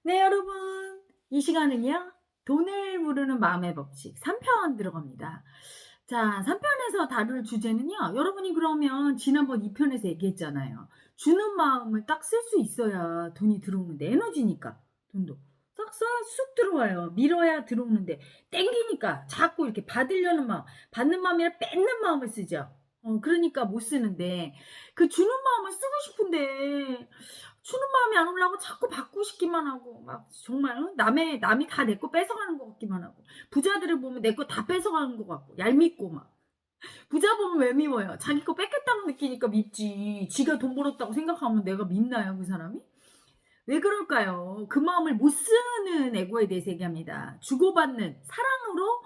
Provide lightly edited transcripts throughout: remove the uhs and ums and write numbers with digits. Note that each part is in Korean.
네, 여러분. 이 시간은요, 돈을 부르는 마음의 법칙 3편 들어갑니다. 자, 3편에서 다룰 주제는요, 여러분이 그러면 지난번 2편에서 얘기했잖아요. 주는 마음을 딱 쓸 수 있어야 돈이 들어오는데, 에너지니까, 돈도. 싹 쑥 들어와요. 밀어야 들어오는데, 땡기니까 자꾸 이렇게 받으려는 마음, 받는 마음이라 뺏는 마음을 쓰죠. 그러니까 못 쓰는데, 그 주는 마음을 쓰고 싶은데, 주는 마음이 안 올라오고 자꾸 받고 싶기만 하고 막 정말 남이 다 내 거 뺏어가는 것 같기만 하고 부자들을 보면 내 거 다 뺏어가는 것 같고 얄밉고 막 부자 보면 왜 미워요? 자기 거 뺏겠다고 느끼니까 밉지. 지가 돈 벌었다고 생각하면 내가 밉나요, 그 사람이? 왜 그럴까요? 그 마음을 못 쓰는 에고에 대해서 얘기합니다. 주고받는 사랑으로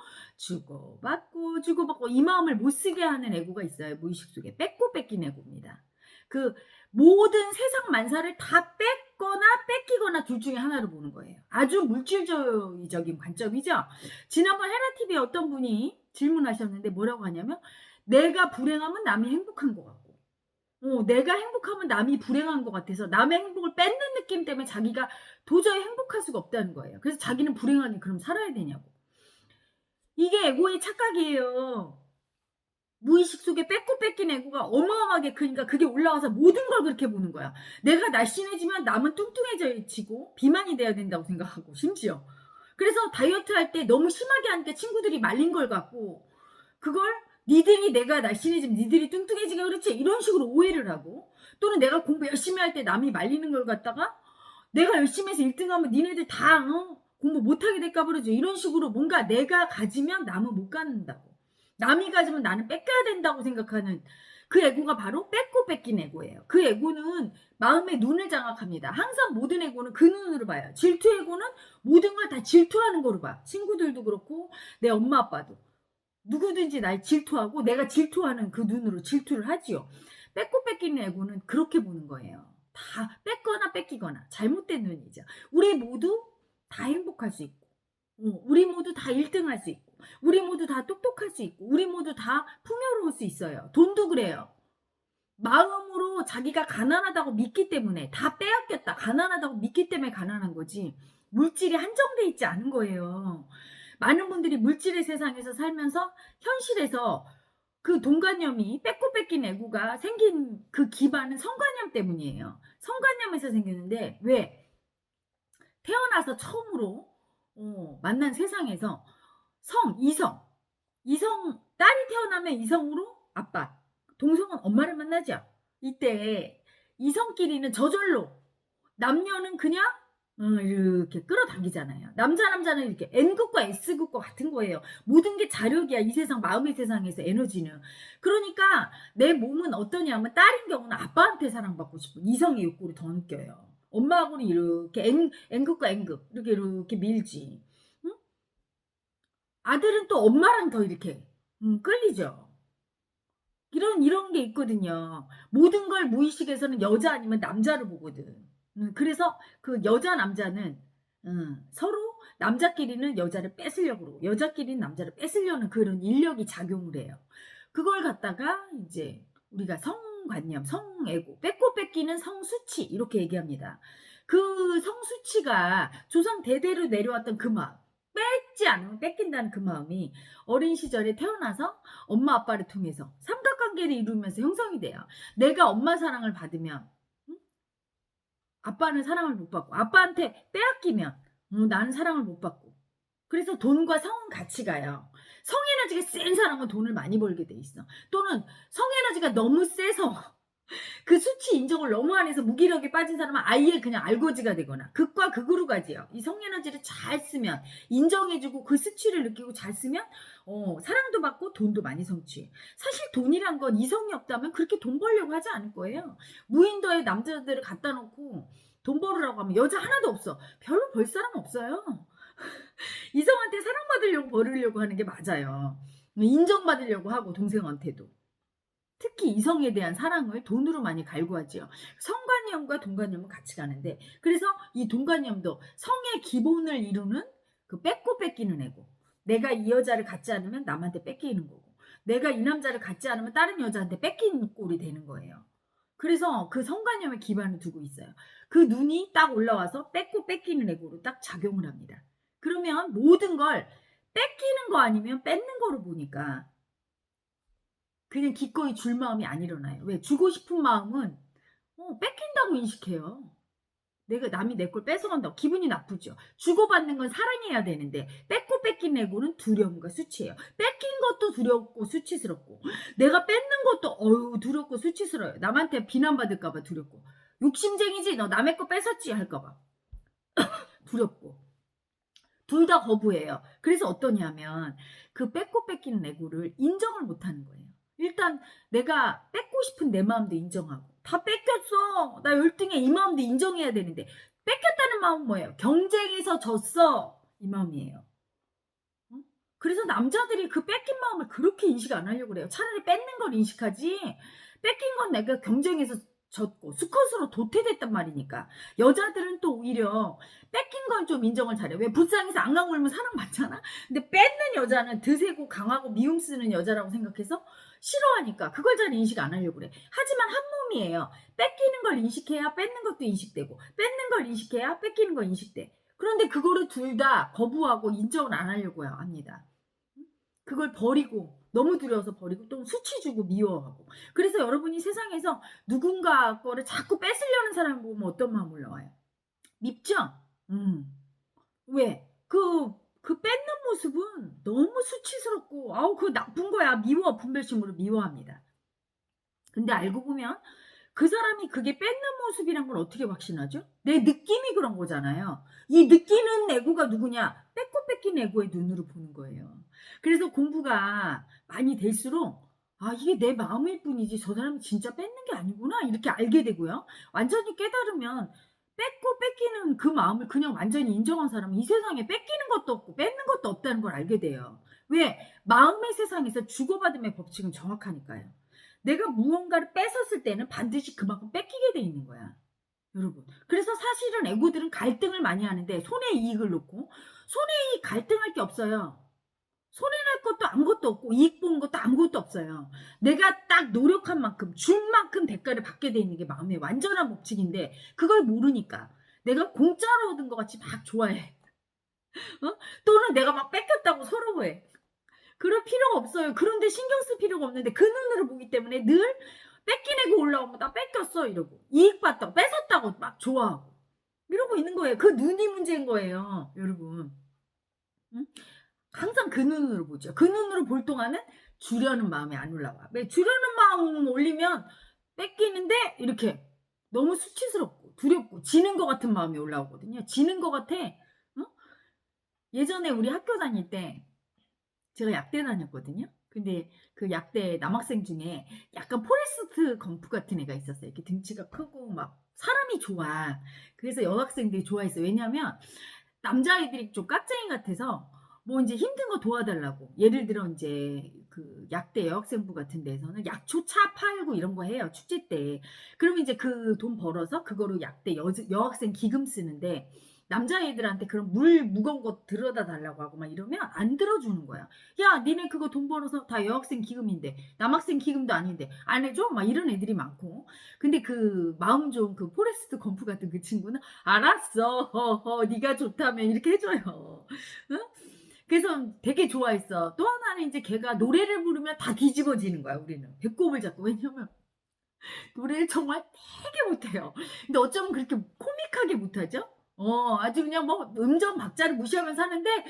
주고받고 이 마음을 못 쓰게 하는 에고가 있어요. 무의식 속에 뺏고 뺏긴 에고입니다. 그 모든 세상 만사를 다 뺏거나 뺏기거나 둘 중에 하나로 보는 거예요. 아주 물질주의적인 관점이죠. 지난번 헤라TV에 어떤 분이 질문하셨는데 뭐라고 하냐면 내가 불행하면 남이 행복한 것 같고 내가 행복하면 남이 불행한 것 같아서 남의 행복을 뺏는 느낌 때문에 자기가 도저히 행복할 수가 없다는 거예요. 그래서 자기는 불행하게 그럼 살아야 되냐고. 이게 에고의 착각이에요. 무의식 속에 뺏고 뺏긴 에고가 어마어마하게 크니까 그게 올라와서 모든 걸 그렇게 보는 거야. 내가 날씬해지면 남은 뚱뚱해지고 비만이 돼야 된다고 생각하고 심지어. 그래서 다이어트 할 때 너무 심하게 하니까 친구들이 말린 걸 갖고 그걸 니들이 내가 날씬해지면 니들이 뚱뚱해지게 그렇지 이런 식으로 오해를 하고 또는 내가 공부 열심히 할 때 남이 말리는 걸 갖다가 내가 열심히 해서 1등하면 니네들 다 공부 못하게 될까 그러죠. 이런 식으로 뭔가 내가 가지면 남은 못 갖는다고. 남이 가지면 나는 뺏겨야 된다고 생각하는 그 에고가 바로 뺏고 뺏긴 에고예요. 그 에고는 마음의 눈을 장악합니다. 항상 모든 에고는 그 눈으로 봐요. 질투 에고는 모든 걸 다 질투하는 거로 봐. 친구들도 그렇고 내 엄마 아빠도. 누구든지 날 질투하고 내가 질투하는 그 눈으로 질투를 하지요. 뺏고 뺏기는 에고는 그렇게 보는 거예요. 다 뺏거나 뺏기거나 잘못된 눈이죠. 우리 모두 다 행복할 수 있고 우리 모두 다 1등 할 수 있고 우리 모두 다 똑똑할 수 있고 우리 모두 다 풍요로울 수 있어요. 돈도 그래요. 마음으로 자기가 가난하다고 믿기 때문에 다 빼앗겼다. 가난하다고 믿기 때문에 가난한 거지. 물질이 한정돼 있지 않은 거예요. 많은 분들이 물질의 세상에서 살면서 현실에서 그 돈관념이 뺏고 뺏긴 애고가 생긴 그 기반은 성관념 때문이에요. 성관념에서 생겼는데 왜? 태어나서 처음으로 만난 세상에서 이성 딸이 태어나면 이성으로 아빠, 동성은 엄마를 만나죠. 이때 이성끼리는 저절로 남녀는 그냥 이렇게 끌어당기잖아요. 남자는 이렇게 N극과 S극과 같은 거예요. 모든 게 자력이야. 이 세상 마음의 세상에서 에너지는. 그러니까 내 몸은 어떠냐면 딸인 경우는 아빠한테 사랑받고 싶은 이성의 욕구를 더 느껴요. 엄마하고는 이렇게 N극과 N극 이렇게 밀지. 응? 아들은 또 엄마랑 더 이렇게 끌리죠. 이런 게 있거든요. 모든 걸 무의식에서는 여자 아니면 남자를 보거든. 그래서 그 여자 남자는 서로 남자끼리는 여자를 뺏으려고 그러고 여자끼리는 남자를 뺏으려는 그런 인력이 작용을 해요. 그걸 갖다가 이제 우리가 성관념, 성애고, 뺏고 뺏기는 성수치 이렇게 얘기합니다. 그 성수치가 조상 대대로 내려왔던 그 마음, 뺏지 않으면 뺏긴다는 그 마음이 어린 시절에 태어나서 엄마 아빠를 통해서 삼각관계를 이루면서 형성이 돼요. 내가 엄마 사랑을 받으면 아빠는 사랑을 못 받고 아빠한테 빼앗기면 나는 사랑을 못 받고 그래서 돈과 성은 같이 가요. 성에너지가 센 사람은 돈을 많이 벌게 돼 있어. 또는 성에너지가 너무 세서 그 수치 인정을 너무 안 해서 무기력에 빠진 사람은 아예 그냥 알거지가 되거나 극과 극으로 가지요. 이 성에너지를 잘 쓰면 인정해주고 그 수치를 느끼고 잘 쓰면 사랑도 받고 돈도 많이 성취해. 사실 돈이란 건 이성이 없다면 그렇게 돈 벌려고 하지 않을 거예요. 무인도에 남자들을 갖다 놓고 돈 벌으라고 하면 여자 하나도 없어. 별로 벌 사람 없어요. 이성한테 사랑받으려고 벌으려고 하는 게 맞아요. 인정받으려고 하고 동생한테도. 특히 이성에 대한 사랑을 돈으로 많이 갈구하지요. 성관념과 동관념은 같이 가는데 그래서 이 동관념도 성의 기본을 이루는 그 뺏고 뺏기는 애고 내가 이 여자를 갖지 않으면 남한테 뺏기는 거고 내가 이 남자를 갖지 않으면 다른 여자한테 뺏기는 꼴이 되는 거예요. 그래서 그 성관념에 기반을 두고 있어요. 그 눈이 딱 올라와서 뺏고 뺏기는 애고로 딱 작용을 합니다. 그러면 모든 걸 뺏기는 거 아니면 뺏는 거로 보니까 그냥 기꺼이 줄 마음이 안 일어나요. 왜? 주고 싶은 마음은 뺏긴다고 인식해요. 내가 남이 내 걸 뺏어간다고 기분이 나쁘죠. 주고받는 건 사랑해야 되는데 뺏고 뺏긴 애고는 두려움과 수치예요. 뺏긴 것도 두렵고 수치스럽고 내가 뺏는 것도 두렵고 수치스러워요. 남한테 비난받을까 봐 두렵고 욕심쟁이지 너 남의 거 뺏었지 할까 봐 두렵고 둘 다 거부해요. 그래서 어떠냐면 그 뺏고 뺏기는 애고를 인정을 못하는 거예요. 일단 내가 뺏고 싶은 내 마음도 인정하고 다 뺏겼어. 나 열등해. 이 마음도 인정해야 되는데 뺏겼다는 마음은 뭐예요? 경쟁에서 졌어. 이 마음이에요. 그래서 남자들이 그 뺏긴 마음을 그렇게 인식 안 하려고 그래요. 차라리 뺏는 걸 인식하지. 뺏긴 건 내가 경쟁에서 졌고 수컷으로 도태됐단 말이니까. 여자들은 또 오히려 뺏긴 건 좀 인정을 잘해요. 왜? 불쌍해서 안강 울면 사랑받잖아. 근데 뺏는 여자는 드세고 강하고 미움 쓰는 여자라고 생각해서 싫어하니까 그걸 잘 인식 안 하려고 그래. 하지만 한 몸이에요. 뺏기는 걸 인식해야 뺏는 것도 인식되고 뺏는 걸 인식해야 뺏기는 거 인식돼. 그런데 그거를 둘 다 거부하고 인정을 안 하려고 합니다. 그걸 버리고 너무 두려워서 버리고 또 수치 주고 미워하고. 그래서 여러분이 세상에서 누군가 거를 자꾸 뺏으려는 사람 보면 어떤 마음 올라와요? 밉죠? 왜? 그 뺏는 모습은 너무 수치스럽고 아우 그거 나쁜 거야. 미워. 분별심으로 미워합니다. 근데 알고 보면 그 사람이 그게 뺏는 모습이란 걸 어떻게 확신하죠? 내 느낌이 그런 거잖아요. 이 느끼는 애고가 누구냐? 뺏고 뺏긴 애고의 눈으로 보는 거예요. 그래서 공부가 많이 될수록 이게 내 마음일 뿐이지 저 사람이 진짜 뺏는 게 아니구나 이렇게 알게 되고요. 완전히 깨달으면 뺏고 뺏기는 그 마음을 그냥 완전히 인정한 사람은 이 세상에 뺏기는 것도 없고 뺏는 것도 없다는 걸 알게 돼요. 왜? 마음의 세상에서 주고받음의 법칙은 정확하니까요. 내가 무언가를 뺏었을 때는 반드시 그만큼 뺏기게 돼 있는 거야. 여러분. 그래서 사실은 에고들은 갈등을 많이 하는데 손에 이익을 놓고 손에 이익 갈등할 게 없어요. 손해날 것도 아무것도 없고 이익 보는 것도 아무것도 없어요. 내가 딱 노력한 만큼 준 만큼 대가를 받게 돼 있는 게 마음의 완전한 법칙인데 그걸 모르니까 내가 공짜로 얻은 것 같이 막 좋아해. 또는 내가 막 뺏겼다고 서러워해. 그럴 필요가 없어요. 그런데 신경 쓸 필요가 없는데 그 눈으로 보기 때문에 늘 뺏긴 애고 올라오면 나 뺏겼어 이러고 이익 봤다고 뺏었다고 막 좋아하고 이러고 있는 거예요. 그 눈이 문제인 거예요. 여러분. 응? 항상 그 눈으로 보죠. 그 눈으로 볼 동안은 주려는 마음이 안 올라와. 왜? 주려는 마음 올리면 뺏기는데 이렇게 너무 수치스럽고 두렵고 지는 것 같은 마음이 올라오거든요. 지는 것 같아. 응? 예전에 우리 학교 다닐 때 제가 약대 다녔거든요. 근데 그 약대 남학생 중에 약간 포레스트 검프 같은 애가 있었어요. 이렇게 등치가 크고 막 사람이 좋아. 그래서 여학생들이 좋아했어요. 왜냐면 남자애들이 좀 깍쟁이 같아서 뭐 이제 힘든 거 도와달라고. 예를 들어 이제 그 약대 여학생부 같은 데서는 약초 차 팔고 이런 거 해요. 축제 때. 그러면 이제 그 돈 벌어서 그거로 약대 여학생 기금 쓰는데 남자애들한테 그런 물 무거운 거 들어다 달라고 하고 막 이러면 안 들어주는 거야. 야, 니네 그거 돈 벌어서 다 여학생 기금인데 남학생 기금도 아닌데 안 해줘? 막 이런 애들이 많고. 근데 그 마음 좋은 그 포레스트 검프 같은 그 친구는 알았어, 네가 좋다면 이렇게 해줘요. 응? 그래서 되게 좋아했어. 또 하나는 이제 걔가 노래를 부르면 다 뒤집어지는 거야. 우리는 배꼽을 잡고. 왜냐면 노래를 정말 되게 못해요. 근데 어쩌면 그렇게 코믹하게 못하죠? 아주 그냥 뭐 음정 박자를 무시하면서 하는데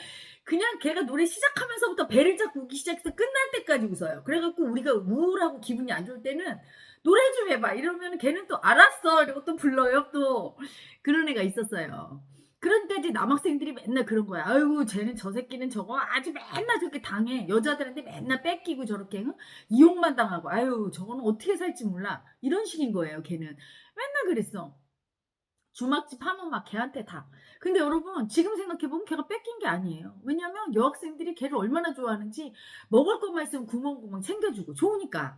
그냥 걔가 노래 시작하면서부터 배를 잡고 웃기 시작해서 끝날 때까지 웃어요. 그래갖고 우리가 우울하고 기분이 안 좋을 때는 노래 좀 해봐 이러면 걔는 또 알았어 이러고 또 불러요. 또 그런 애가 있었어요. 그러니까 이제 남학생들이 맨날 그런 거야. 아이고 쟤는 저 새끼는 저거 아주 맨날 저렇게 당해. 여자들한테 맨날 뺏기고 저렇게 응? 이용만 당하고 아유 저거는 어떻게 살지 몰라. 이런 식인 거예요. 걔는 맨날 그랬어. 주막집 하면 막 걔한테 다. 근데 여러분 지금 생각해보면 걔가 뺏긴 게 아니에요. 왜냐면 여학생들이 걔를 얼마나 좋아하는지 먹을 것만 있으면 구멍구멍 챙겨주고 좋으니까.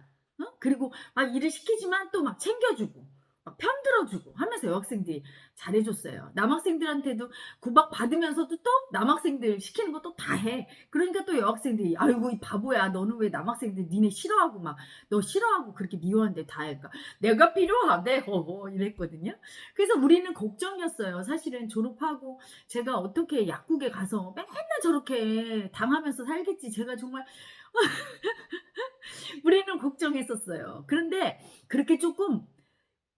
그리고 막 일을 시키지만 또 막 챙겨주고 막 편들어주고 하면서 여학생들이 잘해줬어요. 남학생들한테도 구박 받으면서도 또 남학생들 시키는 거 또 다 해. 그러니까 또 여학생들이 아이고 이 바보야 너는 왜 남학생들 니네 싫어하고 막 너 싫어하고 그렇게 미워하는데 다 해. 그러니까 내가 필요하대 허허 이랬거든요. 그래서 우리는 걱정이었어요. 사실은 졸업하고 제가 어떻게 약국에 가서 맨날 저렇게 당하면서 살겠지. 제가 정말 우리는 걱정했었어요. 그런데 그렇게 조금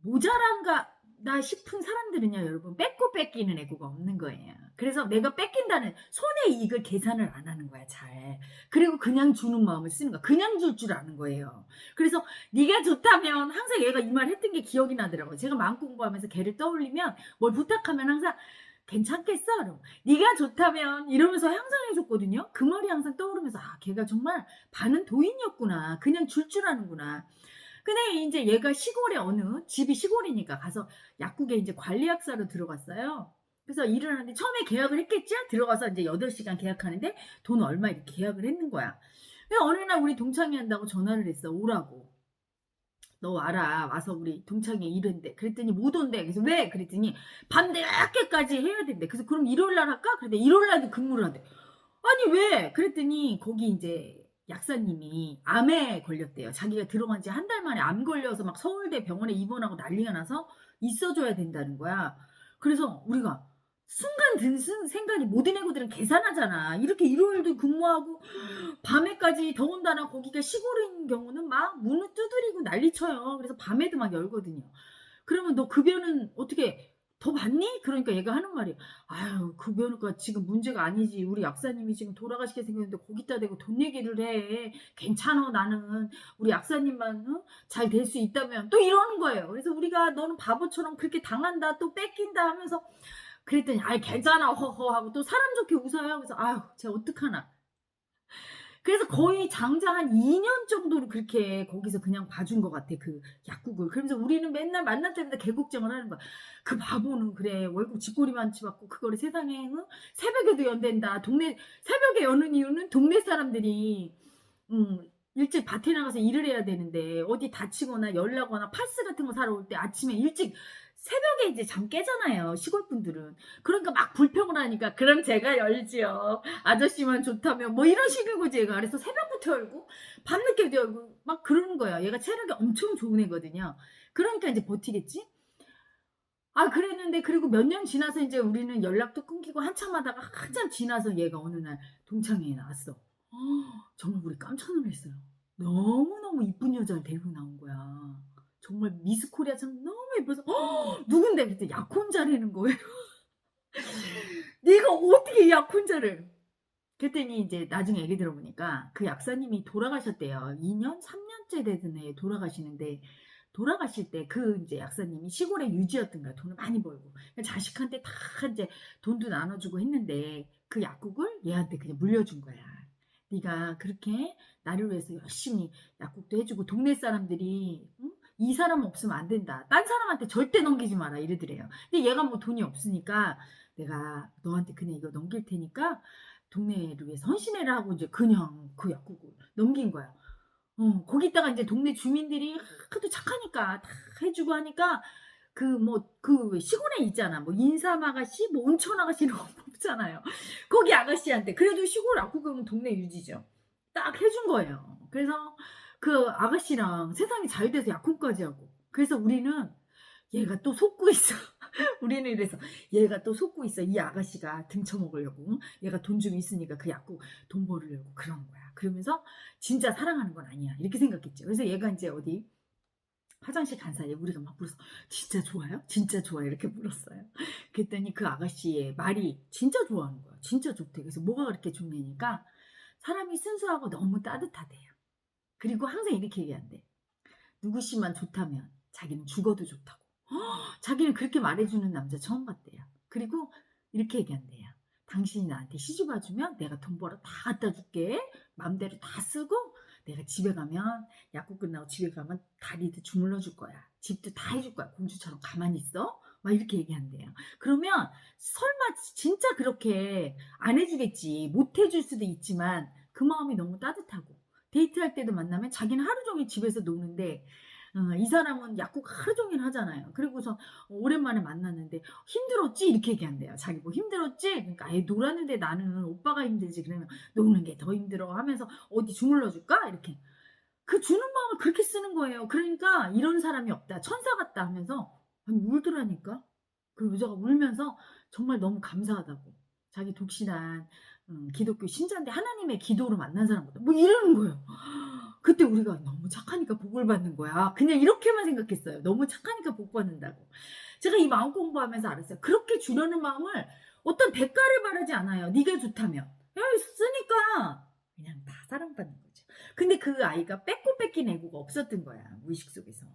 모자란가 나 싶은 사람들은요 여러분 뺏고 뺏기는 애고가 없는 거예요. 그래서 내가 뺏긴다는 손해 이익을 계산을 안 하는 거야 잘. 그리고 그냥 주는 마음을 쓰는 거야. 그냥 줄 줄 아는 거예요. 그래서 네가 좋다면 항상 얘가 이 말 했던 게 기억이 나더라고요. 제가 마음 공부하면서 걔를 떠올리면 뭘 부탁하면 항상 괜찮겠어? 그럼 네가 좋다면 이러면서 항상 해줬거든요. 그 말이 항상 떠오르면서 아 걔가 정말 반은 도인이었구나. 그냥 줄 아는구나. 근데 인제 얘가 시골에 어느 집이 시골이니까 가서 약국에 인제 관리학사로 들어갔어요. 그래서 일을 하는데 처음에 계약을 했겠죠? 들어가서 인제 8 시간 계약하는데 돈 얼마 이렇게 계약을 했는 거야. 근데 어느 날 우리 동창회 한다고 전화를 했어. 오라고. "너 와라. 와서 우리 동창회 일한대." 그랬더니 못 온대. 그래서 "왜?" 그랬더니 밤늦게까지 해야 된대. 그래서 "그럼 일요일 날 할까?" 그랬더니 일요일 날도 근무를 한대. 아니 왜? 그랬더니 거기 인제 약사님이 암에 걸렸대요. 자기가 들어간 지 한 달 만에 암 걸려서 막 서울대 병원에 입원하고 난리가 나서 있어 줘야 된다는 거야. 그래서 우리가 순간 든 생각이 모든 애구들은 계산하잖아. 이렇게 일요일도 근무하고 밤에까지 더군다나 거기가 시골인 경우는 막 문을 두드리고 난리쳐요. 그래서 밤에도 막 열거든요. 그러면 "너 급여는 어떻게 더 받니?" 그러니까 얘가 하는 말이 "아유 급여가 지금 문제가 아니지. 우리 약사님이 지금 돌아가시게 생겼는데 거기다 대고 돈 얘기를 해. 괜찮아 나는. 우리 약사님만 어 잘 될 수 있다면." 또 이러는 거예요. 그래서 우리가 "너는 바보처럼 그렇게 당한다. 또 뺏긴다." 하면서 그랬더니 "아이 괜찮아." 허허 하고 또 사람 좋게 웃어요. 그래서 아유 제가 어떡하나. 그래서 거의 장장 한 2년 정도를 그렇게 거기서 그냥 봐준 것 같아 그 약국을. 그러면서 우리는 맨날 만날 때마다 개국정을 하는 거야. "그 바보는 그래 월급 쥐꼬리만치 받고 그거를 세상에 어 새벽에도 연댄다." 동네 새벽에 여는 이유는 동네 사람들이 일찍 밭에 나가서 일을 해야 되는데 어디 다치거나 열 나거나 파스 같은 거 사러 올 때 아침에 일찍 새벽에 이제 잠 깨잖아요 시골 분들은. 그러니까 막 불평을 하니까 "그럼 제가 열지요. 아저씨만 좋다면." 뭐 이런 식인 거지 얘가. 그래서 새벽부터 열고 밤늦게도 열고 막 그러는 거야. 얘가 체력이 엄청 좋은 애거든요. 그러니까 인제 버티겠지? 아 그랬는데 그리고 몇 년 지나서 인제 우리는 연락도 끊기고 한참 하다가 한참 지나서 얘가 어느 날 동창회에 나왔어. 정말 우리 깜짝 놀랐어요. 너무너무 이쁜 여자를 데리고 나온 거야. 정말 미스 코리아처럼 너무 예뻐서 "누군데?" 그랬더니 약혼자라는 거예요. "네가 어떻게 이 약혼자를." 그랬더니 인제 나중에 얘기 들어보니까 그 약사님이 돌아가셨대요. 2 년, 3 년째 되던 애 돌아가시는데 돌아가실 때 그 인제 약사님이 시골의 유지였던 거야. 돈을 많이 벌고. 그 자식한테 다 인제 돈도 나눠주고 했는데 그 약국을 얘한테 그냥 물려준 거야. "네가 그렇게 나를 위해서 열심히 약국도 해 주고 동네 사람들이 응? 이 사람 없으면 안 된다. 딴 사람한테 절대 넘기지 마라." 이러더래요. 근데 얘가 뭐 돈이 없으니까 "내가 너한테 그냥 이거 넘길 테니까 동네를 위해서 헌신해라." 하고 이제 그냥 그 약국을 넘긴 거야. 거기다가 인제 동네 주민들이 하도 착하니까 다 해 주고 하니까 그 뭐 그 왜 시골에 있잖아. 뭐 인삼 아가씨 뭐 온천 아가씨 이런 거 뽑잖아요. 거기 아가씨한테 그래도 시골 약국은 동네 유지죠. 딱 해준 거예요. 그래서 그 아가씨랑 세상이 잘 돼서 약혼까지 하고. 그래서 우리는 '얘가 또 속고 있어.' 우리는 이래서 '얘가 또 속고 있어. 이 아가씨가 등쳐 먹으려고. 응? 얘가 돈 좀 있으니까 그 약국 돈 벌으려고 그러는 거야.' 그러면서 '진짜 사랑하는 건 아니야.' 이렇게 생각했죠. 그래서 얘가 인제 어디 화장실 간 사이에 우리가 막 물어서 "진짜 좋아요? 진짜 좋아요?" 이렇게 물었어요. 그랬더니 그 아가씨의 말이 진짜 좋아하는 거야. 진짜 좋대. 그래서 "뭐가 그렇게 좋냐니까 사람이 순수하고 너무 따뜻하대요. 그리고 항상 이렇게 얘기한대. 누구 씨만 좋다면 자기는 죽어도 좋다고. 자기는 그렇게 말해 주는 남자 처음 봤대요. 그리고 이렇게 얘기한대요. "당신이 나한테 시집 와 주면 내가 돈 벌어 다 갖다 줄게. 맘대로 다 쓰고 내가 집에 가면 약국 끝나고 집에 가면 다리도 주물러 줄 거야. 집도 다 해줄 거야. 공주처럼 가만히 있어." 막 이렇게 얘기한대요. 그러면 설마 진짜 그렇게 안 해 주겠지. 못 해줄 수도 있지만 그 마음이 너무 따뜻하고 데이트할 때도 만나면 자기는 하루 종일 집에서 노는데 이 사람은 약국 하루 종일 하잖아요. 그리고서 오랜만에 만났는데 "힘들었지?" 이렇게 얘기한대요. 자기 뭐 "힘들었지?" 그러니까 "아이 놀았는데 나는 오빠가 힘들지." 그러면 "노는 게 더 힘들어." 하면서 "어디 주물러 줄까?" 이렇게. 그 주는 마음을 그렇게 쓰는 거예요. 그러니까 "이런 사람이 없다. 천사 같다." 하면서 아니 울더라니까. 그 여자가 울면서 정말 너무 감사하다고. 자기 독실한 기독교 신자인데 하나님의 기도로 만난 사람거든. 뭐 이러는 거예요. 그때 우리가 '너무 착하니까 복을 받는 거야.' 그냥 이렇게만 생각했어요. 너무 착하니까 복 받는다고. 제가 이 마음 공부하면서 알았어요. 그렇게 주려는 마음을 어떤 대가를 바라지 않아요. 네가 좋다면. 야 쓰니까 그냥 다 사랑받는 거죠. 근데 그 아이가 뺏고 뺏긴 애고가 없었던 거야, 무의식 속에서.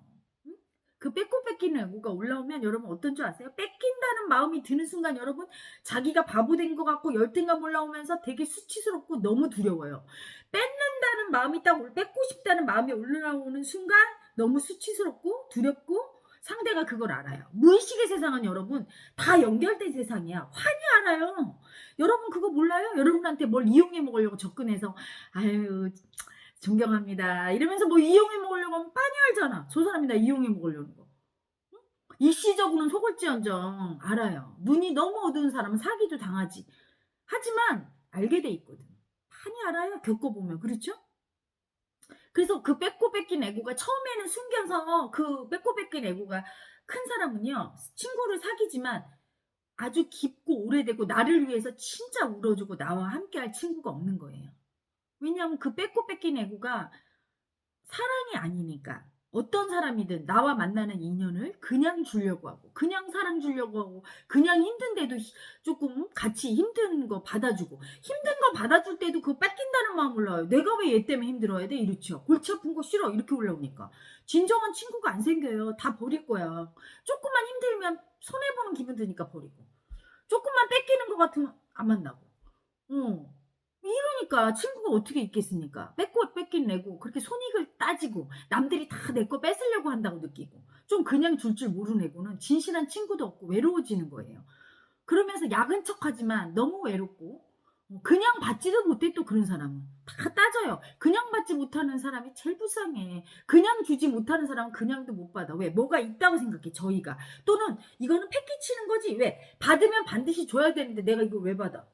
응? 그 뺏고 뺏기는 애고가 올라오면 여러분 어떤 줄 아세요? 뺏긴다는 마음이 드는 순간 여러분 자기가 바보 된 것 같고 열등감 올라오면서 되게 수치스럽고 너무 두려워요. 뺏는다는 마음이 뺏고 싶다는 마음이 올라오는 순간 너무 수치스럽고 두렵고 상대가 그걸 알아요. 무의식의 세상은 여러분 다 연결된 세상이야. 환히 알아요. 여러분 그거 몰라요? 여러분한테 뭘 이용해 먹으려고 접근해서 아유 존경합니다. 이러면서 뭐 이용해 먹으려고 하면 빤히 알잖아. 저 사람이 나 이용해 먹으려는 거. 일시적으로는 속을지언정 알아요. 눈이 너무 어두운 사람은 사기도 당하지. 하지만 알게 돼 있거든. 빤히 알아요. 겪어보면. 그렇죠? 그래서 그 뺏고 뺏긴 애고가 처음에는 숨겨서 그 뺏고 뺏긴 애고가 큰 사람은요. 친구를 사귀지만 아주 깊고 오래되고 나를 위해서 진짜 울어주고 나와 함께할 친구가 없는 거예요. 왜냐하면 그 뺏고 뺏긴 애고가 사랑이 아니니까. 어떤 사람이든 나와 만나는 인연을 그냥 주려고 하고 그냥 사랑 주려고 하고 그냥 힘든데도 조금 같이 힘든 거 받아주고 힘든 거 받아줄 때도 그거 뺏긴다는 마음 올라와요. '내가 왜 얘 때문에 힘들어야 돼?' 이렇죠. '골치 아픈 거 싫어.' 이렇게 올라오니까. 진정한 친구가 안 생겨요. 다 버릴 거야. 조금만 힘들면 손해 보는 기분 드니까 버리고. 조금만 뺏기는 것 같으면 안 만나고. 어. 이러니까 친구가 어떻게 있겠습니까? 뺏고 뺏긴 내고 그렇게 손익을 따지고 남들이 다 내 거 뺏으려고 한다고 느끼고 좀 그냥 줄 모르는 애고는 진실한 친구도 없고 외로워지는 거예요. 그러면서 야근 척하지만 너무 외롭고 그냥 받지도 못해 또 그런 사람은. 다 따져요. 그냥 받지 못하는 사람이 제일 불쌍해. 그냥 주지 못하는 사람은 그냥도 못 받아. 왜? 뭐가 있다고 생각해 저희가. 또는 이거는 패기치는 거지. 왜? 받으면 반드시 줘야 되는데 내가 이걸 왜 받아?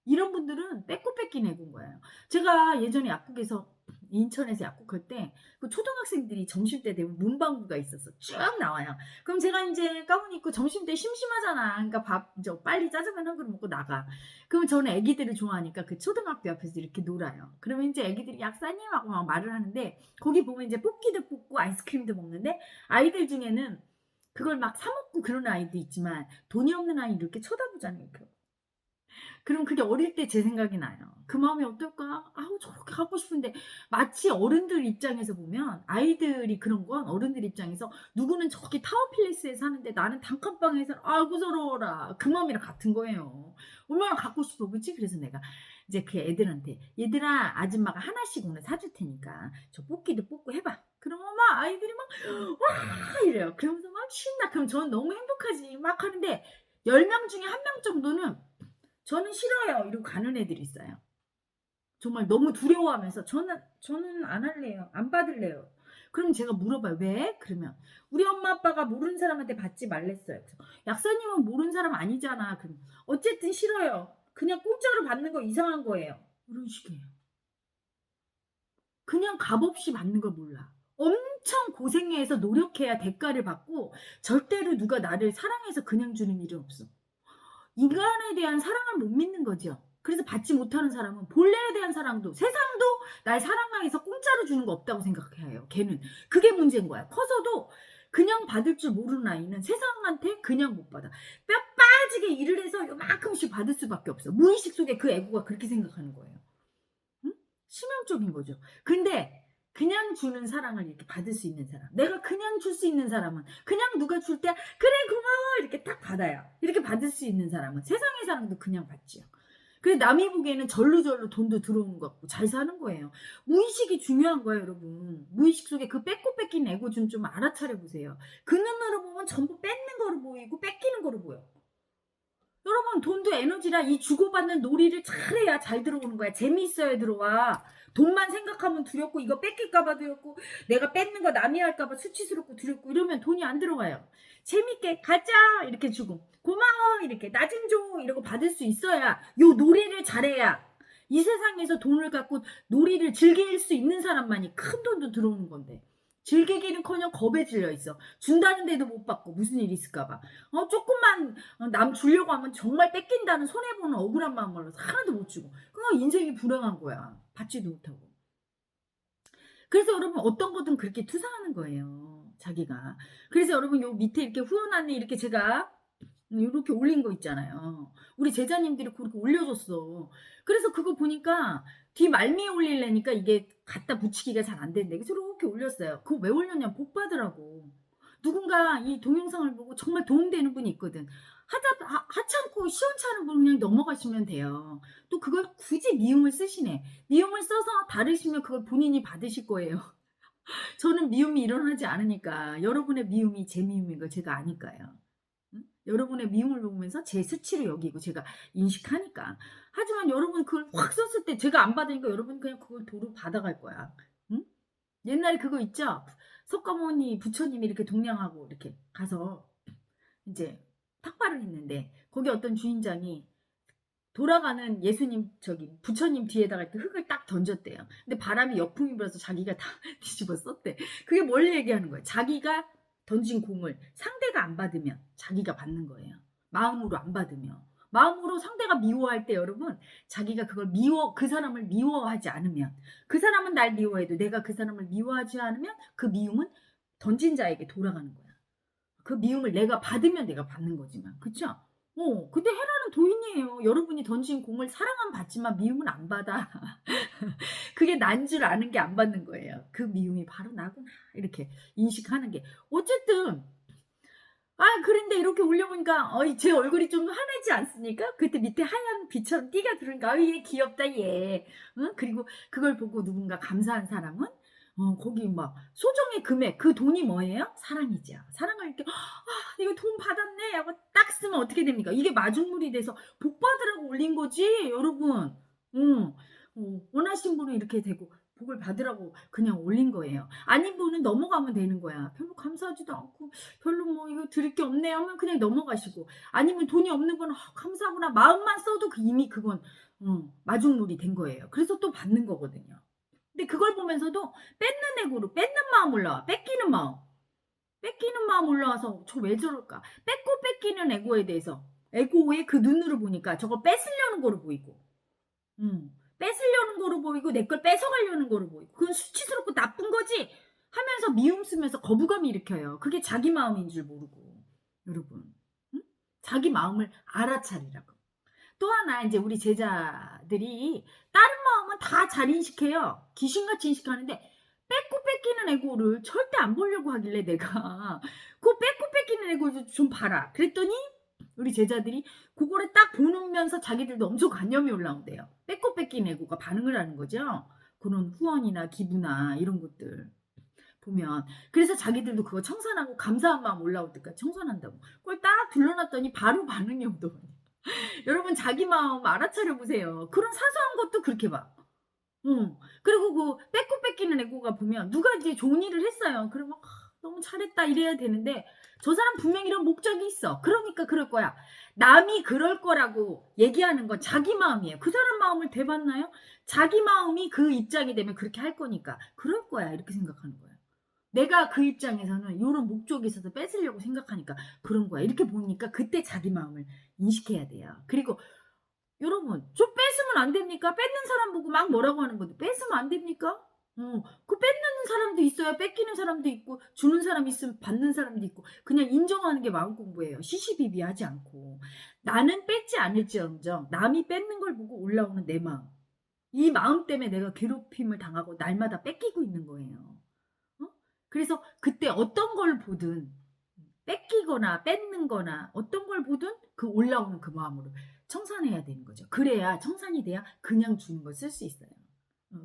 이런 분들은 빼고 뺏긴 애고인 거예요. 제가 예전에 약국에서 인천에서 약국할 때 그 초등학생들이 점심때 되면 문방구가 있었어. 쭉 나와요. 그럼 제가 인제 가운 입고 점심때 심심하잖아. 그러니까 밥 저 빨리 짜장면 한 그릇 먹고 나가. 그러면 저는 애기들을 좋아하니까 그 초등학교 앞에서 이렇게 놀아요. 그러면 인제 애기들이 "약사님." 하고 막 말을 하는데 거기 보면 이제 뽑기도 뽑고 아이스크림도 먹는데 아이들 중에는 그걸 막 사 먹고 그런 아이도 있지만 돈이 없는 아이를 이렇게 쳐다보잖아요. 이렇게. 그럼 그게 어릴 때 제 생각이 나요. '그 마음이 어떨까? 아우 저렇게 갖고 싶은데.' 마치 어른들 입장에서 보면 아이들이 그런 건 어른들 입장에서 누구는 저기 타워필리스에 사는데 나는 단칸방에서 '아이고 서러워라.' 그 마음이랑 같은 거예요. 얼마나 갖고 싶어. 그치? 그래서 내가 이제 그 애들한테 "얘들아 아줌마가 하나씩 오늘 사줄 테니까 저 뽑기도 뽑고 해 봐." 그러면 막 아이들이 막 "와." 이래요. 그러면서 막 신나. 그럼 저는 너무 행복하지. 막 하는데 10명 중에 1명 정도는 "저는 싫어요." 이러고 가는 애들이 있어요. 정말 너무 두려워하면서 "저는 안 할래요. 안 받을래요." 그럼 제가 물어봐요. "왜?" 그러면 "우리 엄마 아빠가 모르는 사람한테 받지 말랬어요." 그래서 "약사님은 모르는 사람 아니잖아." 그러면 "어쨌든 싫어요. 그냥 공짜로 받는 거 이상한 거예요." 이런 식이에요. 그냥 값없이 받는 걸 몰라. 엄청 고생해서 노력해야 대가를 받고 절대로 누가 나를 사랑해서 그냥 주는 일은 없어. 인간에 대한 사랑을 못 믿는 거죠. 그래서 받지 못하는 사람은 본래에 대한 사랑도 세상도 날 사랑해서 공짜로 주는 거 없다고 생각해요 걔는. 그게 문제인 거야. 커서도 그냥 받을 줄 모르는 아이는 세상한테 그냥 못 받아. 뼈 빠지게 일을 해서 요만큼씩 받을 수밖에 없어. 무의식 속에 그 애고가 그렇게 생각하는 거예요. 응? 치명적인 거죠. 근데 그냥 주는 사랑을 이렇게 받을 수 있는 사람. 내가 그냥 줄 수 있는 사람은 그냥 누가 줄 때 "그래 고마워." 이렇게 딱 받아요. 이렇게 받을 수 있는 사람은 세상의 사랑도 그냥 받지요. 그래서 남이 보기에는 절루절루 돈도 들어오는 것 같고 잘 사는 거예요. 무의식이 중요한 거예요 여러분. 무의식 속에 그 뺏고 뺏긴 애고 좀 알아차려 보세요. 그 눈으로 보면 전부 뺏는 거로 보이고 뺏기는 거로 보여. 여러분 여러분 돈도 에너지라 이 주고받는 놀이를 잘해야 잘 들어오는 거야. 재미있어야 들어와. 돈만 생각하면 두렵고 이거 뺏길까 봐 두렵고 내가 뺏는 거 남이 할까 봐 수치스럽고 두렵고 이러면 돈이 안 들어와요. 재밌게 가자 이렇게 주고 고마워 이렇게 나 좀 줘 이러고 받을 수 있어야 요 놀이를 잘해야 이 세상에서 돈을 갖고 놀이를 즐길 수 있는 사람만이 큰 돈도 들어오는 건데 즐기기는커녕 겁에 질려 있어. 준다는데도 못 받고 무슨 일 있을까 봐. 조금만 남 주려고 하면 정말 뺏긴다는 손해보는 억울한 마음으로 하나도 못 주고. 그거 인생이 불행한 거야. 받지도 못하고. 그래서 여러분 어떤 거든 그렇게 투사하는 거예요. 자기가. 그래서 여러분 요 밑에 이렇게 후원 안내 이렇게 제가 이렇게 올린 거 있잖아요. 우리 제자님들이 그렇게 올려줬어. 그래서 그거 보니까 뒤 말미에 올리려니까 이게 갖다 붙이기가 잘 안 되는데 그래서 이렇게 올렸어요. 그거 왜 올렸냐면 복 받으라고. 누군가 이 동영상을 보고 정말 도움되는 분이 있거든. 하찮고 시원찮은 분 그냥 넘어가시면 돼요. 또 그걸 굳이 미움을 쓰시네. 미움을 써서 다르시면 그걸 본인이 받으실 거예요. 저는 미움이 일어나지 않으니까 여러분의 미움이 제 미움인 걸 제가 아니까요. 여러분의 미움을 보면서 제 수치를 여기고 제가 인식하니까. 하지만 여러분 그걸 확 썼을 때 제가 안 받으니까 여러분 그냥 그걸 도로 받아갈 거야. 응? 옛날에 그거 있죠? 석가모니 부처님이 이렇게 동냥하고 이렇게 가서 이제 탁발을 했는데 거기 어떤 주인장이 돌아가는 예수님 부처님 뒤에다가 이렇게 흙을 딱 던졌대요. 근데 바람이 역풍이 불어서 자기가 다 뒤집어 썼대. 그게 뭘 얘기하는 거예요? 자기가 던진 공을 상대가 안 받으면 자기가 받는 거예요. 마음으로 안 받으면. 마음으로 상대가 미워할 때 여러분 자기가 그 사람을 미워하지 않으면 그 사람은 날 미워해도 내가 그 사람을 미워하지 않으면 그 미움은 던진 자에게 돌아가는 거야. 그 미움을 내가 받으면 내가 받는 거지만 그쵸? 근데 헤라는 도인이에요. 여러분이 던진 공을 사랑은 받지만 미움은 안 받아. 그게 난 줄 아는 게 안 받는 거예요. 그 미움이 바로 나구나 이렇게 인식하는 게 어쨌든 그런데 이렇게 올려보니까 제 얼굴이 좀 환하지 않습니까? 그때 밑에 하얀 빛처럼 띠가 들으니까 얘 귀엽다 얘. 응? 그리고 그걸 보고 누군가 감사한 사람은 거기 막 소정의 금액 그 돈이 뭐예요? 사랑이죠. 사랑을 이렇게 이거 돈 받았네 하고 딱 쓰면 어떻게 됩니까? 이게 마중물이 돼서 복 받으라고 올린 거지 여러분. 원하신 분은 이렇게 되고 복을 받으라고 그냥 올린 거예요. 아닌 분은 넘어가면 되는 거야. 별로 감사하지도 않고 별로 뭐 이거 드릴 게 없네 하면 그냥 넘어가시고 아니면 돈이 없는 건 감사하구나 마음만 써도 이미 그건 마중물이 된 거예요. 그래서 또 받는 거거든요. 근데 그걸 보면서도 뺏는 애고로 뺏는 마음 올라와. 뺏기는 마음 올라와서 저 왜 저럴까? 뺏고 뺏기는 애고에 대해서 애고의 그 눈으로 보니까 저거 뺏으려는 거로 보이고 뺏으려는 거로 보이고 내 걸 뺏어가려는 거로 보이고 그건 수치스럽고 나쁜 거지 하면서 미움 쓰면서 거부감이 일으켜요. 그게 자기 마음인 줄 모르고 여러분 자기 마음을 알아차리라고. 또 하나 이제 우리 제자들이 다른 마음은 다 잘 인식해요. 귀신같이 인식하는데 뺏고 뺏기는 애고를 절대 안 보려고 하길래 내가 그 뺏고 뺏기는 애고를 좀 봐라. 그랬더니 우리 제자들이 그거를 딱 보면서 자기들도 엄청 관념이 올라온대요. 뺏고 뺏기는 애고가 반응을 하는 거죠. 그런 후원이나 기부나 이런 것들 보면 그래서 자기들도 그거 청산하고 감사한 마음 올라올 때까지 청산한다고. 그걸 딱 둘러놨더니 바로 반응이 오더군요. 여러분 자기 마음 알아차려 보세요. 그런 사소한 것도 그렇게 봐. 그리고 그 뺏고 뺏기는 애고가 보면 누가 이제 좋은 일을 했어요. 그러면 너무 잘했다 이래야 되는데 저 사람 분명히 이런 목적이 있어. 그러니까 그럴 거야. 남이 그럴 거라고 얘기하는 건 자기 마음이에요. 그 사람 마음을 대봤나요? 자기 마음이 그 입장이 되면 그렇게 할 거니까 그럴 거야 이렇게 생각하는 거예요. 내가 그 입장에서는 이런 목적이 있어서 뺏으려고 생각하니까 그런 거야. 이렇게 보니까 그때 자기 마음을 인식해야 돼요. 그리고 여러분 저 뺏으면 안 됩니까? 뺏는 사람 보고 막 뭐라고 하는 건데 뺏으면 안 됩니까? 그 뺏는 사람도 있어요. 뺏기는 사람도 있고 주는 사람 있으면 받는 사람도 있고 그냥 인정하는 게 마음 공부예요. 시시비비하지 않고 나는 뺏지 않을지언정 남이 뺏는 걸 보고 올라오는 내 마음 이 마음 때문에 내가 괴롭힘을 당하고 날마다 뺏기고 있는 거예요. 그래서 그때 어떤 걸 보든 뺏기거나 뺏는 거나 어떤 걸 보든 그 올라오는 그 마음으로 청산해야 되는 거죠. 그래야 청산이 돼야 그냥 주는 걸 쓸 수 있어요.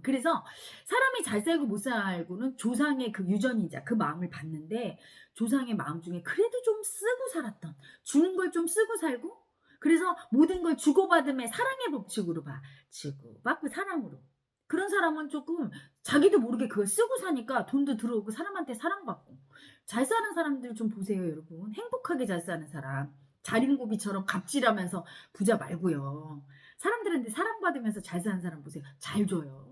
그래서 사람이 잘 살고 못 살고는 조상의 그 유전이자 그 마음을 받는데 조상의 마음 중에 그래도 좀 쓰고 살았던 주는 걸 좀 쓰고 살고 그래서 모든 걸 주고받음의 사랑의 법칙으로 봐. 주고받고 사랑으로. 그런 사람은 조금 자기도 모르게 그걸 쓰고 사니까 돈도 들어오고 사람한테 사랑받고. 잘 사는 사람들 좀 보세요, 여러분. 행복하게 잘 사는 사람. 자린고비처럼 갑질하면서 부자 말고요. 사람들한테 사랑받으면서 잘 사는 사람 보세요. 잘 줘요.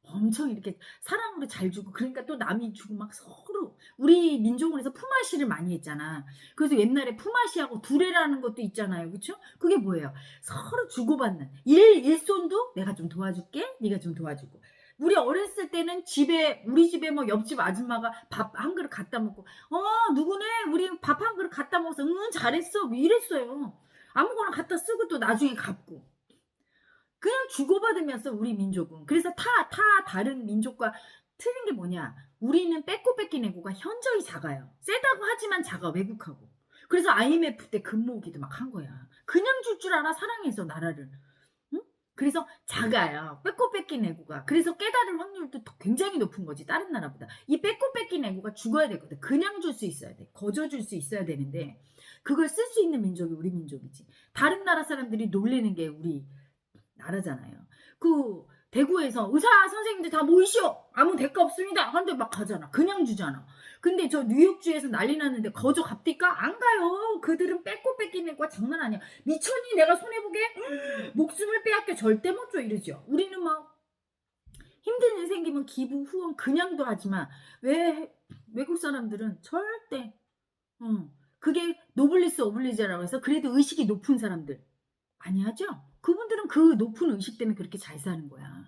엄청 이렇게 사랑으로 잘 주고, 그러니까 또 남이 주고 막 서로. 우리 민족은 해서 품앗이를 많이 했잖아. 그래서 옛날에 품앗이하고 두레라는 것도 있잖아요. 그쵸? 그게 뭐예요? 서로 주고받는. 일손도 내가 좀 도와줄게, 네가 좀 도와주고. 우리 어렸을 때는 우리 집에 뭐 옆집 아줌마가 밥 한 그릇 갖다 먹고, 누구네 우리 밥 한 그릇 갖다 먹어서 응 잘했어 뭐 이랬어요. 아무거나 갖다 쓰고 또 나중에 갚고. 그냥 주고받으면서 우리 민족은. 그래서 다른 민족과 틀린 게 뭐냐. 우리는 뺏고 뺏긴 애고가 현저히 작아요. 세다고 하지만 작아, 외국하고. 그래서 IMF 때 금모으기도 막 한 거야. 그냥 줄 줄 알아, 사랑해서 나라를. 응? 그래서 작아요. 뺏고 뺏긴 애고가. 그래서 깨달을 확률도 굉장히 높은 거지, 다른 나라보다. 이 뺏고 뺏긴 애고가 죽어야 되거든. 그냥 줄 수 있어야 돼. 거저 줄 수 있어야 되는데 그걸 쓸 수 있는 민족이 우리 민족이지. 다른 나라 사람들이 놀리는 게 우리 나라잖아요. 그 대구에서 의사 선생님들 다 모이시오. 아무 대가 없습니다. 하는데 막 가잖아. 그냥 주잖아. 근데 저 뉴욕주에서 난리 났는데 거저 갑디까? 안 가요. 그들은 뺏고 뺏기는 거야. 장난 아니야. 미쳤니? 내가 손해보게? 목숨을 빼앗겨 절대 못 줘 이러죠. 우리는 막 힘든 일 생기면 기부, 후원 그냥도 하지만 왜 외국 사람들은 절대 그게 노블리스 오블리제라고 해서 그래도 의식이 높은 사람들 많이 하죠? 그분들은 그 높은 의식 때문에 그렇게 잘 사는 거야.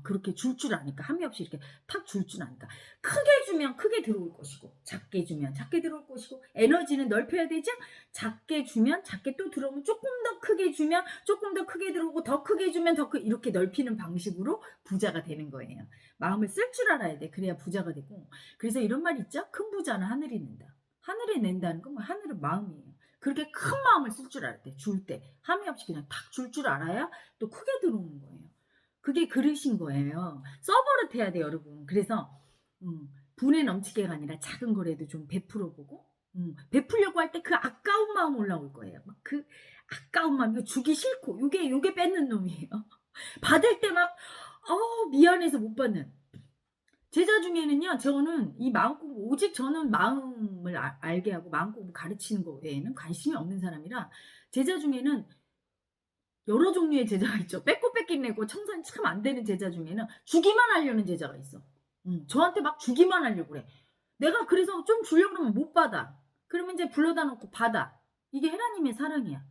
그렇게 줄 줄 아니까. 함이 없이 이렇게 탁 줄 줄 아니까. 크게 주면 크게 들어올 것이고, 작게 주면 작게 들어올 것이고, 에너지는 넓혀야 되죠? 작게 주면 작게 또 들어오면, 조금 더 크게 주면 조금 더 크게 들어오고, 더 크게 주면 더 크게, 이렇게 넓히는 방식으로 부자가 되는 거예요. 마음을 쓸 줄 알아야 돼. 그래야 부자가 되고. 그래서 이런 말 있죠? 큰 부자는 하늘이 낸다. 하늘이 낸다는 건 뭐 하늘은 마음이에요. 그렇게 큰 마음을 쓸 줄 알아야 돼. 줄 때. 함이 없이 그냥 탁 줄 줄 알아야 또 크게 들어오는 거예요. 그게 그릇인 거예요. 서버릇해야 돼요, 여러분. 그래서 분에 넘치게가 아니라 작은 거라도 좀 베풀어 보고, 베풀려고 할 때 그 아까운 마음 올라올 거예요. 막 그 아까운 마음, 이거 주기 싫고, 요게 뺏는 놈이에요. 받을 때 막 미안해서 못 받는. 제자 중에는요, 저는 이 마음공부, 오직 저는 마음을 알게 하고 마음공부 가르치는 거 외에는 관심이 없는 사람이라, 제자 중에는 여러 종류의 제자가 있죠. 뺏고 뺏긴 내고 청산이 참 안 되는 제자 중에는 주기만 하려는 제자가 있어. 저한테 막 주기만 하려고 그래. 내가 그래서 좀 주려고 그러면 못 받아. 그러면 이제 불러다 놓고 받아. 이게 하나님의 사랑이야.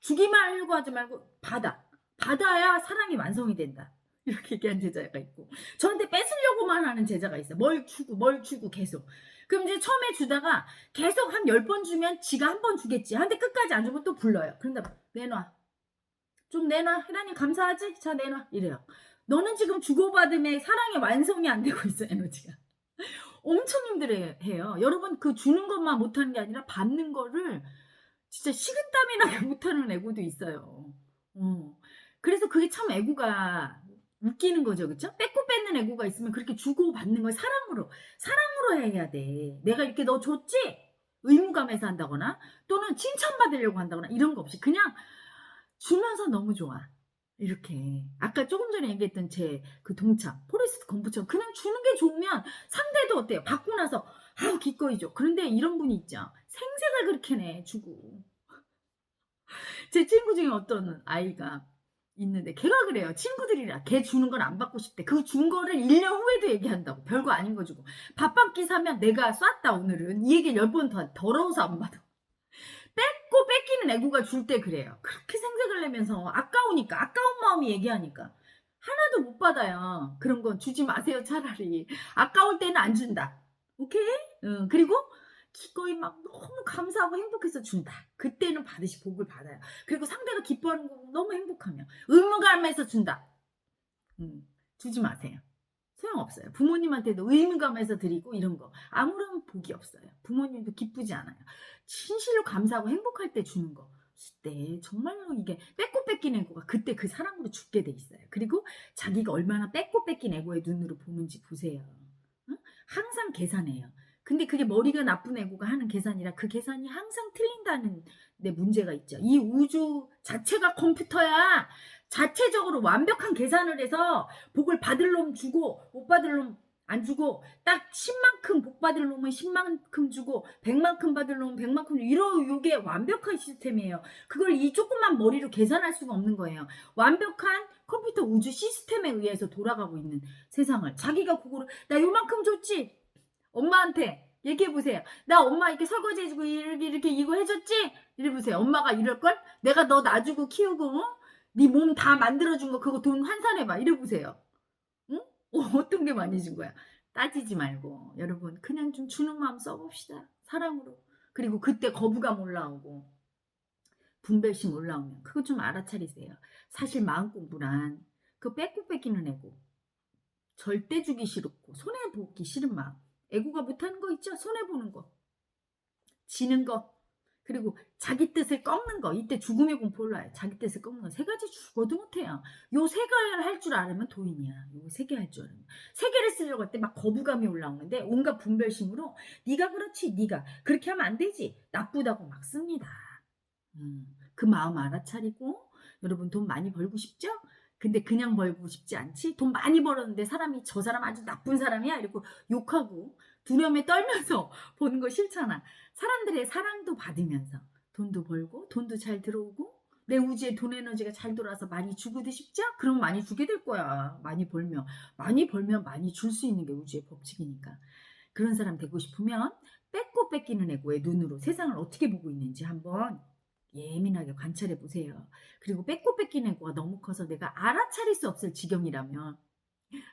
주기만 하려고 하지 말고 받아. 받아야 사랑이 완성이 된다. 이렇게 얘기한 제자가 있고, 저한테 뺏으려고만 하는 제자가 있어. 뭘 주고 계속. 그럼 이제 처음에 주다가 계속 한 10번 주면 지가 한 번 주겠지. 한데 끝까지 안 주면 또 불러요. 그런다 내놔. 좀 내놔. 하나님 감사하지? 자 내놔. 이래요. 너는 지금 주고받음의 사랑의 완성이 안 되고 있어, 에너지가. 엄청 힘들어해요. 여러분, 그 주는 것만 못하는 게 아니라 받는 거를 진짜 식은땀이 나게 못하는 애고도 있어요. 그래서 그게 참 애고가 웃기는 거죠. 그쵸? 뺏고 뺏는 애고가 있으면 그렇게 주고받는 걸 사랑으로 해야 돼. 내가 이렇게 너 줬지? 의무감에서 한다거나 또는 칭찬받으려고 한다거나 이런 거 없이 그냥 주면서 너무 좋아. 이렇게 아까 조금 전에 얘기했던 제 그 동창 포레스트 검부처럼 그냥 주는 게 좋으면 상대도 어때요? 받고 나서 기꺼이 줘. 그런데 이런 분이 있죠. 생색을 그렇게 내 주고. 제 친구 중에 어떤 아이가 있는데 걔가 그래요. 친구들이라 걔 주는 건 안 받고 싶대. 그 준 거를 1년 후에도 얘기한다고. 별거 아닌 거 주고. 밥 한 끼 사면 내가 쐈다 오늘은. 이 얘기를 10번 더 더러워서 안 받아. 뺏고 뺏기는 애구가 줄 때 그래요. 그렇게 생색을 내면서 아까우니까 아까운 마음이 얘기하니까 하나도 못 받아요. 그런 건 주지 마세요. 차라리 아까울 때는 안 준다. 오케이? 그리고 기꺼이 막 너무 감사하고 행복해서 준다. 그때는 받으시 복을 받아요. 그리고 상대가 기뻐하는 거 너무 행복하면 의무감에서 준다. 주지 마세요. 소용없어요. 부모님한테도 의무감에서 드리고 이런 거 아무런 복이 없어요. 부모님도 기쁘지 않아요. 진실로 감사하고 행복할 때 주는 거. 그때 정말로 이게 뺏고 뺏긴 애고가 그때 그 사랑으로 죽게 돼 있어요. 그리고 자기가 얼마나 뺏고 뺏긴 애고의 눈으로 보는지 보세요. 응? 항상 계산해요. 근데 그게 머리가 나쁜 애고가 하는 계산이라 그 계산이 항상 틀린다는 데 문제가 있죠. 이 우주 자체가 컴퓨터야. 자체적으로 완벽한 계산을 해서 복을 받을 놈 주고 못 받을 놈 안 주고 딱 10만큼 복 받을 놈은 10만큼 주고 100만큼 받을 놈은 100만큼 이게 완벽한 시스템이에요. 그걸 이 조그만 머리로 계산할 수가 없는 거예요. 완벽한 컴퓨터 우주 시스템에 의해서 돌아가고 있는 세상을 자기가 그거를 나 요만큼 줬지? 엄마한테 얘기해보세요. 나 엄마 이렇게 설거지 해주고 이렇게 이거 해줬지? 이래보세요. 엄마가 이럴걸? 내가 너 놔주고 키우고 네 몸 다 만들어준 거 그거 돈 환산해봐. 이래보세요. 응? 어떤 게 많이 준 거야? 따지지 말고 여러분 그냥 좀 주는 마음 써봅시다. 사랑으로. 그리고 그때 거부감 올라오고 분별심 올라오면 그거 좀 알아차리세요. 사실 마음 공부란 그 뺏고 뺏기는 애고 절대 주기 싫고 손해보기 싫은 마음. 애고가 못하는 거 있죠? 손해보는 거. 지는 거. 그리고 자기 뜻을 꺾는 거. 이때 죽음의 공포 올라요. 자기 뜻을 꺾는 거. 세 가지 죽어도 못해요. 요 세 개를 할 줄 알으면 도인이야. 요 세 개 할 줄 알으면. 세 개를 쓰려고 할 때 막 거부감이 올라오는데 온갖 분별심으로 네가 그렇지 네가 그렇게 하면 안 되지. 나쁘다고 막 씁니다. 그 마음 알아차리고 여러분 돈 많이 벌고 싶죠? 근데 그냥 벌고 싶지 않지? 돈 많이 벌었는데 사람이 저 사람 아주 나쁜 사람이야? 이러고 욕하고 두려움에 떨면서 보는 거 싫잖아. 사람들의 사랑도 받으면서 돈도 벌고 돈도 잘 들어오고 내 우주에 돈 에너지가 잘 돌아서 많이 주고도 싶죠? 그럼 많이 주게 될 거야. 많이 벌면 많이 줄 수 있는 게 우주의 법칙이니까. 그런 사람 되고 싶으면 뺏고 뺏기는 애고의 눈으로 세상을 어떻게 보고 있는지 한번 예민하게 관찰해 보세요. 그리고 뺏고 뺏기는 애고가 너무 커서 내가 알아차릴 수 없을 지경이라면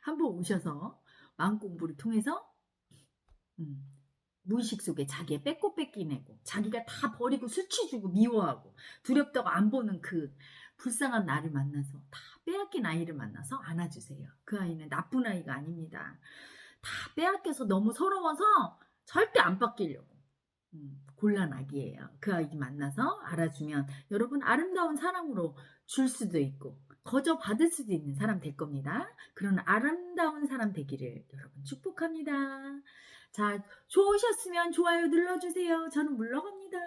한번 오셔서 마음 공부를 통해서 무의식 속에 자기의 뺏고 뺏기는 애고 자기가 다 버리고 수치 주고 미워하고 두렵다고 안 보는 그 불쌍한 나를 만나서 다 빼앗긴 아이를 만나서 안아주세요. 그 아이는 나쁜 아이가 아닙니다. 다 빼앗겨서 너무 서러워서 절대 안 바뀌려고 곤란하기예요. 그 아이 만나서 알아주면 여러분 아름다운 사랑으로 줄 수도 있고 거저 받을 수도 있는 사람 될 겁니다. 그런 아름다운 사람 되기를 여러분 축복합니다. 자, 좋으셨으면 좋아요 눌러주세요. 저는 물러갑니다.